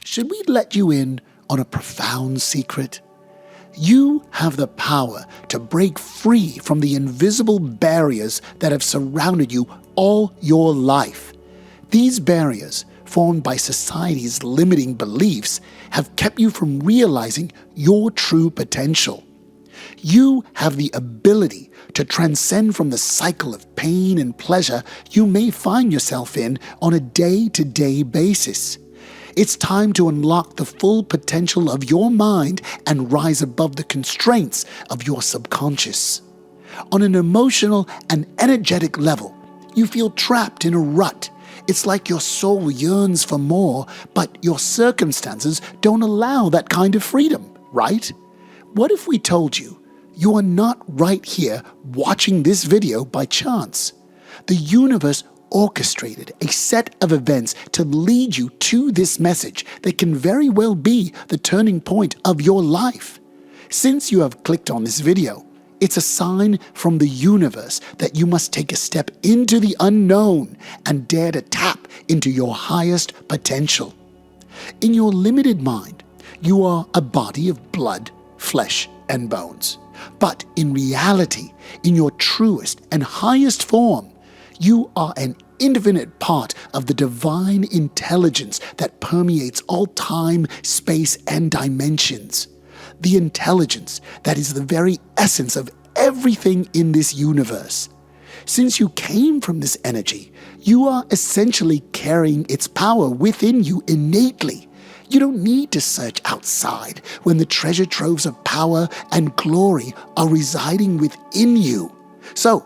Should we let you in on a profound secret? You have the power to break free from the invisible barriers that have surrounded you all your life. These barriers, formed by society's limiting beliefs, have kept you from realizing your true potential. You have the ability to transcend from the cycle of pain and pleasure you may find yourself in on a day-to-day basis. It's time to unlock the full potential of your mind and rise above the constraints of your subconscious. On an emotional and energetic level, you feel trapped in a rut. It's like your soul yearns for more, but your circumstances don't allow that kind of freedom, right? What if we told you you are not right here watching this video by chance? The universe orchestrated a set of events to lead you to this message that can very well be the turning point of your life. Since you have clicked on this video, it's a sign from the universe that you must take a step into the unknown and dare to tap into your highest potential. In your limited mind, you are a body of blood, flesh, and bones. But in reality, in your truest and highest form, you are an infinite part of the divine intelligence that permeates all time, space, and dimensions. The intelligence that is the very essence of everything in this universe. Since you came from this energy, you are essentially carrying its power within you innately. You don't need to search outside when the treasure troves of power and glory are residing within you. So,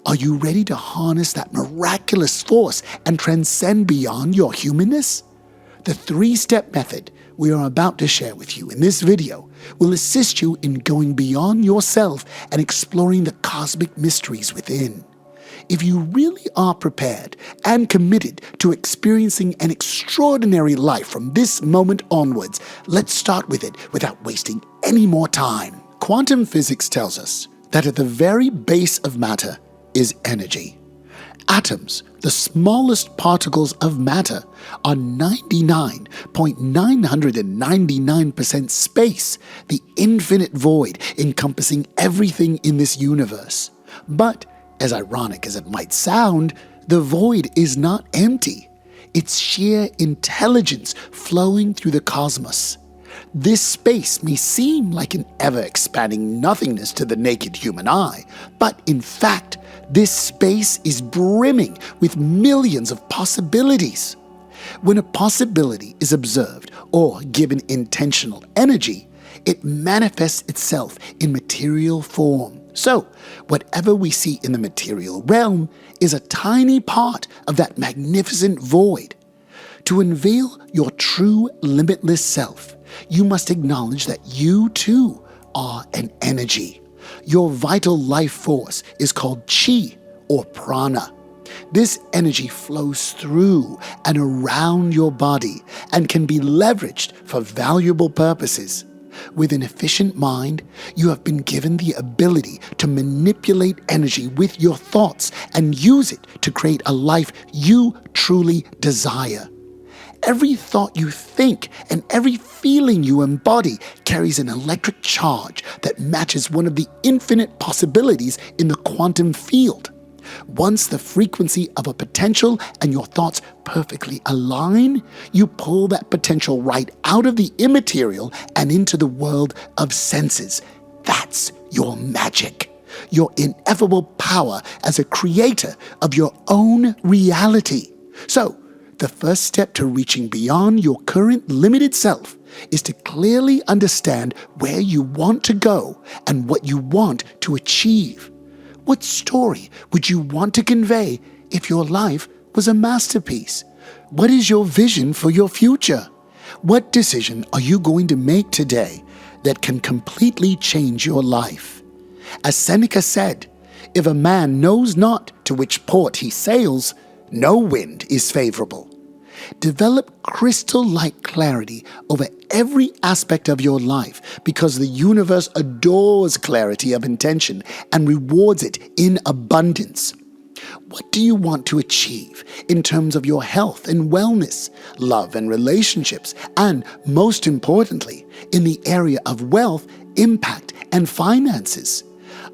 are you ready to harness that miraculous force and transcend beyond your humanness? The 3-step method we are about to share with you in this video will assist you in going beyond yourself and exploring the cosmic mysteries within. If you really are prepared and committed to experiencing an extraordinary life from this moment onwards, let's start with it without wasting any more time. Quantum physics tells us that at the very base of matter is energy. Atoms, the smallest particles of matter, are 99.999% space, the infinite void encompassing everything in this universe. But, as ironic as it might sound, the void is not empty. It's sheer intelligence flowing through the cosmos. This space may seem like an ever-expanding nothingness to the naked human eye, but in fact, this space is brimming with millions of possibilities. When a possibility is observed or given intentional energy, it manifests itself in material form. So, whatever we see in the material realm is a tiny part of that magnificent void. To unveil your true limitless self, you must acknowledge that you too are an energy. Your vital life force is called chi or prana. This energy flows through and around your body and can be leveraged for valuable purposes. With an efficient mind, you have been given the ability to manipulate energy with your thoughts and use it to create a life you truly desire. Every thought you think and every feeling you embody carries an electric charge that matches one of the infinite possibilities in the quantum field. Once the frequency of a potential and your thoughts perfectly align, you pull that potential right out of the immaterial and into the world of senses. That's your magic, your ineffable power as a creator of your own reality. So, the first step to reaching beyond your current limited self is to clearly understand where you want to go and what you want to achieve. What story would you want to convey if your life was a masterpiece? What is your vision for your future? What decision are you going to make today that can completely change your life? As Seneca said, if a man knows not to which port he sails, no wind is favorable. Develop crystal-like clarity over every aspect of your life because the universe adores clarity of intention and rewards it in abundance. What do you want to achieve in terms of your health and wellness, love and relationships, and most importantly, in the area of wealth, impact, and finances?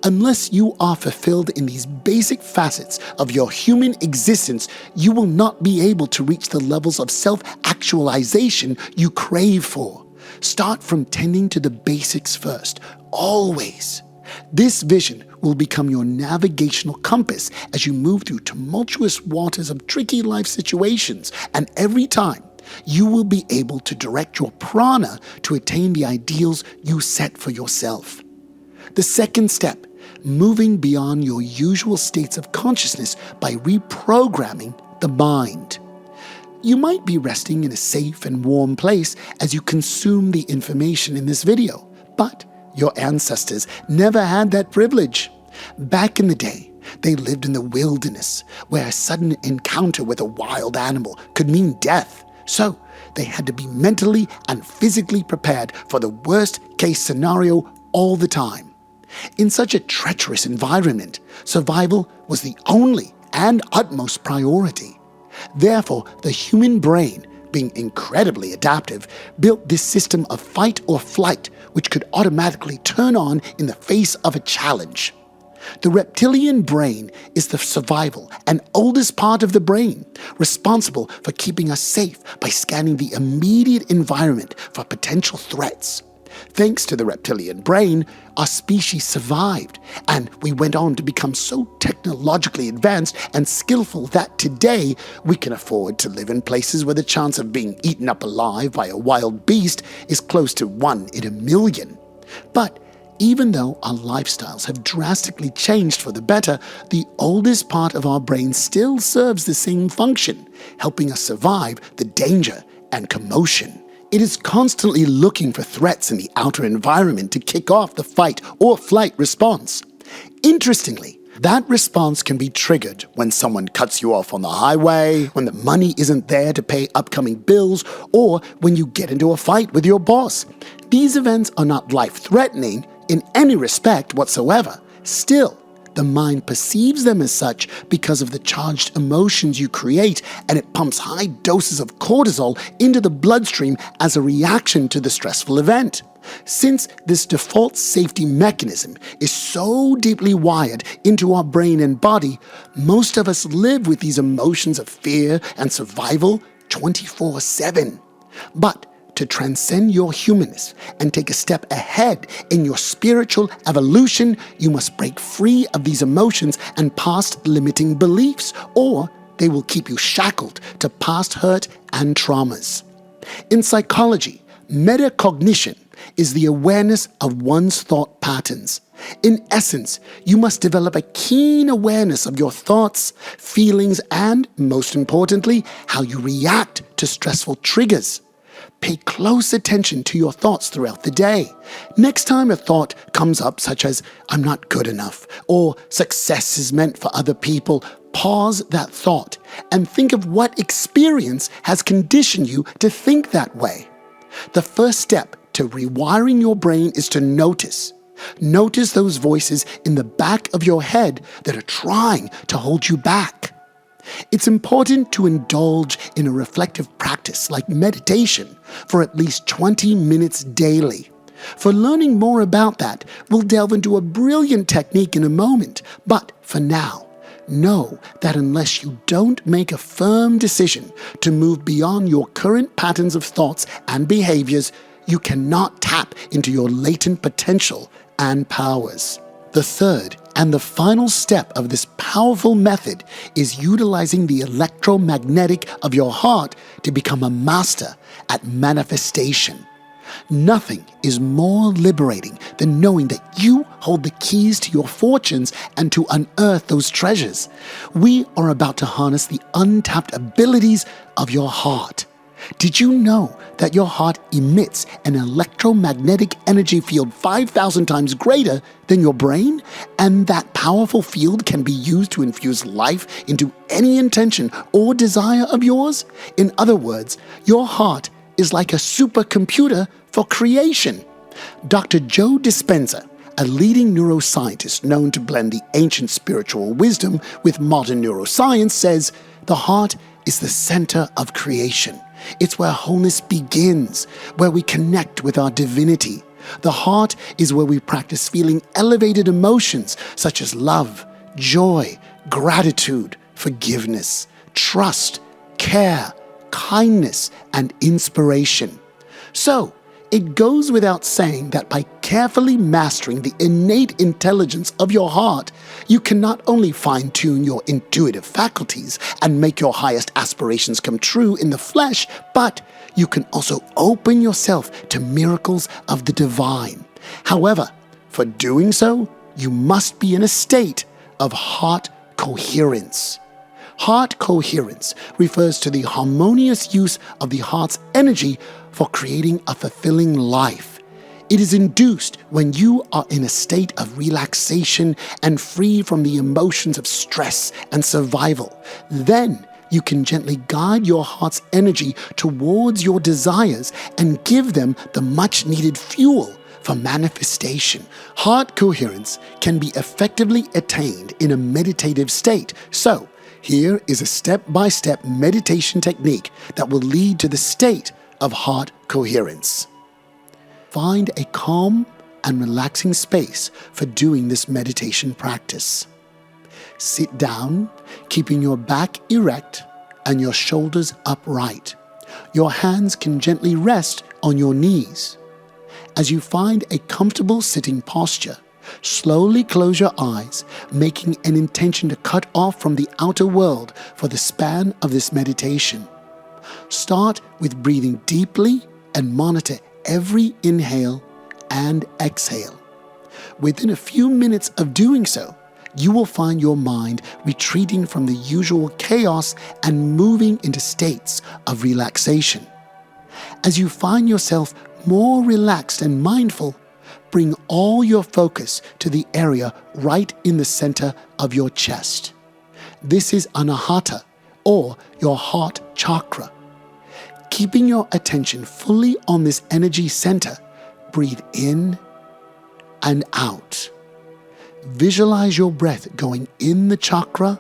Unless you are fulfilled in these basic facets of your human existence, you will not be able to reach the levels of self-actualization you crave for. Start from tending to the basics first, always. This vision will become your navigational compass as you move through tumultuous waters of tricky life situations, and every time, you will be able to direct your prana to attain the ideals you set for yourself. The second step, moving beyond your usual states of consciousness by reprogramming the mind. You might be resting in a safe and warm place as you consume the information in this video, but your ancestors never had that privilege. Back in the day, they lived in the wilderness, where a sudden encounter with a wild animal could mean death. So they had to be mentally and physically prepared for the worst-case scenario all the time. In such a treacherous environment, survival was the only and utmost priority. Therefore, the human brain, being incredibly adaptive, built this system of fight or flight which could automatically turn on in the face of a challenge. The reptilian brain is the survival and oldest part of the brain, responsible for keeping us safe by scanning the immediate environment for potential threats. Thanks to the reptilian brain, our species survived, and we went on to become so technologically advanced and skillful that today we can afford to live in places where the chance of being eaten up alive by a wild beast is close to 1 in a million. But even though our lifestyles have drastically changed for the better, the oldest part of our brain still serves the same function, helping us survive the danger and commotion. It is constantly looking for threats in the outer environment to kick off the fight or flight response. Interestingly, that response can be triggered when someone cuts you off on the highway, when the money isn't there to pay upcoming bills, or when you get into a fight with your boss. These events are not life-threatening in any respect whatsoever. Still, the mind perceives them as such because of the charged emotions you create, and it pumps high doses of cortisol into the bloodstream as a reaction to the stressful event. Since this default safety mechanism is so deeply wired into our brain and body, most of us live with these emotions of fear and survival 24/7. But to transcend your humanness and take a step ahead in your spiritual evolution, you must break free of these emotions and past limiting beliefs, or they will keep you shackled to past hurt and traumas. In psychology, metacognition is the awareness of one's thought patterns. In essence, you must develop a keen awareness of your thoughts, feelings, and, most importantly, how you react to stressful triggers. Pay close attention to your thoughts throughout the day. Next time a thought comes up such as, "I'm not good enough," or "success is meant for other people," pause that thought and think of what experience has conditioned you to think that way. The first step to rewiring your brain is to notice. Notice those voices in the back of your head that are trying to hold you back. It's important to indulge in a reflective practice like meditation for at least 20 minutes daily. For learning more about that, we'll delve into a brilliant technique in a moment. But for now, know that unless you don't make a firm decision to move beyond your current patterns of thoughts and behaviors, you cannot tap into your latent potential and powers. The third and the final step of this powerful method is utilizing the electromagnetic of your heart to become a master at manifestation. Nothing is more liberating than knowing that you hold the keys to your fortunes and to unearth those treasures. We are about to harness the untapped abilities of your heart. Did you know that your heart emits an electromagnetic energy field 5,000 times greater than your brain? And that powerful field can be used to infuse life into any intention or desire of yours? In other words, your heart is like a supercomputer for creation. Dr. Joe Dispenza, a leading neuroscientist known to blend the ancient spiritual wisdom with modern neuroscience, says the heart is the center of creation. It's where wholeness begins, where we connect with our divinity. The heart is where we practice feeling elevated emotions such as love, joy, gratitude, forgiveness, trust, care, kindness, and inspiration. So, it goes without saying that by carefully mastering the innate intelligence of your heart, you can not only fine-tune your intuitive faculties and make your highest aspirations come true in the flesh, but you can also open yourself to miracles of the divine. However, for doing so, you must be in a state of heart coherence. Heart coherence refers to the harmonious use of the heart's energy for creating a fulfilling life. It is induced when you are in a state of relaxation and free from the emotions of stress and survival. Then you can gently guide your heart's energy towards your desires and give them the much-needed fuel for manifestation. Heart coherence can be effectively attained in a meditative state. So, here is a step-by-step meditation technique that will lead to the state of heart coherence. Find a calm and relaxing space for doing this meditation practice. Sit down, keeping your back erect and your shoulders upright. Your hands can gently rest on your knees. As you find a comfortable sitting posture, slowly close your eyes, making an intention to cut off from the outer world for the span of this meditation. Start with breathing deeply and monitor every inhale and exhale. Within a few minutes of doing so, you will find your mind retreating from the usual chaos and moving into states of relaxation. As you find yourself more relaxed and mindful, bring all your focus to the area right in the center of your chest. This is Anahata, or your heart chakra. Keeping your attention fully on this energy center, breathe in and out. Visualize your breath going in the chakra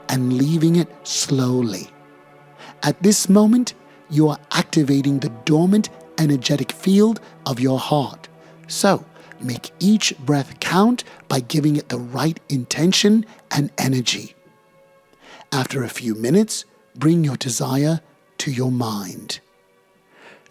and leaving it slowly. At this moment, you are activating the dormant energetic field of your heart. So, make each breath count by giving it the right intention and energy. After a few minutes, bring your desire to your mind.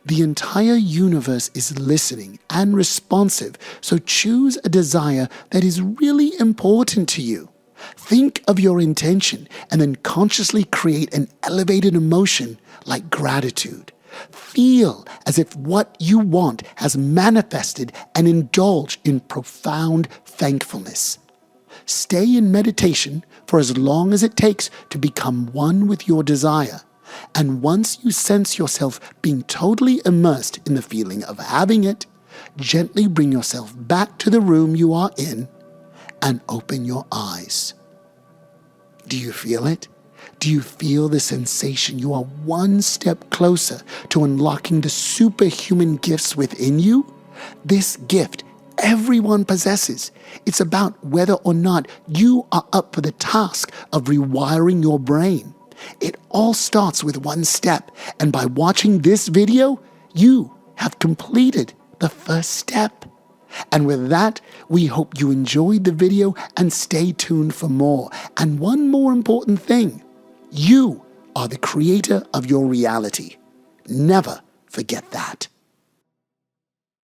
The entire universe is listening and responsive, so choose a desire that is really important to you. Think of your intention and then consciously create an elevated emotion like gratitude. Feel as if what you want has manifested and indulge in profound thankfulness. Stay in meditation for as long as it takes to become one with your desire. And once you sense yourself being totally immersed in the feeling of having it, gently bring yourself back to the room you are in and open your eyes. Do you feel it? Do you feel the sensation you are one step closer to unlocking the superhuman gifts within you? This gift everyone possesses. It's about whether or not you are up for the task of rewiring your brain. It all starts with one step, and by watching this video, you have completed the first step. And with that, we hope you enjoyed the video and stay tuned for more. And one more important thing, you are the creator of your reality. Never forget that.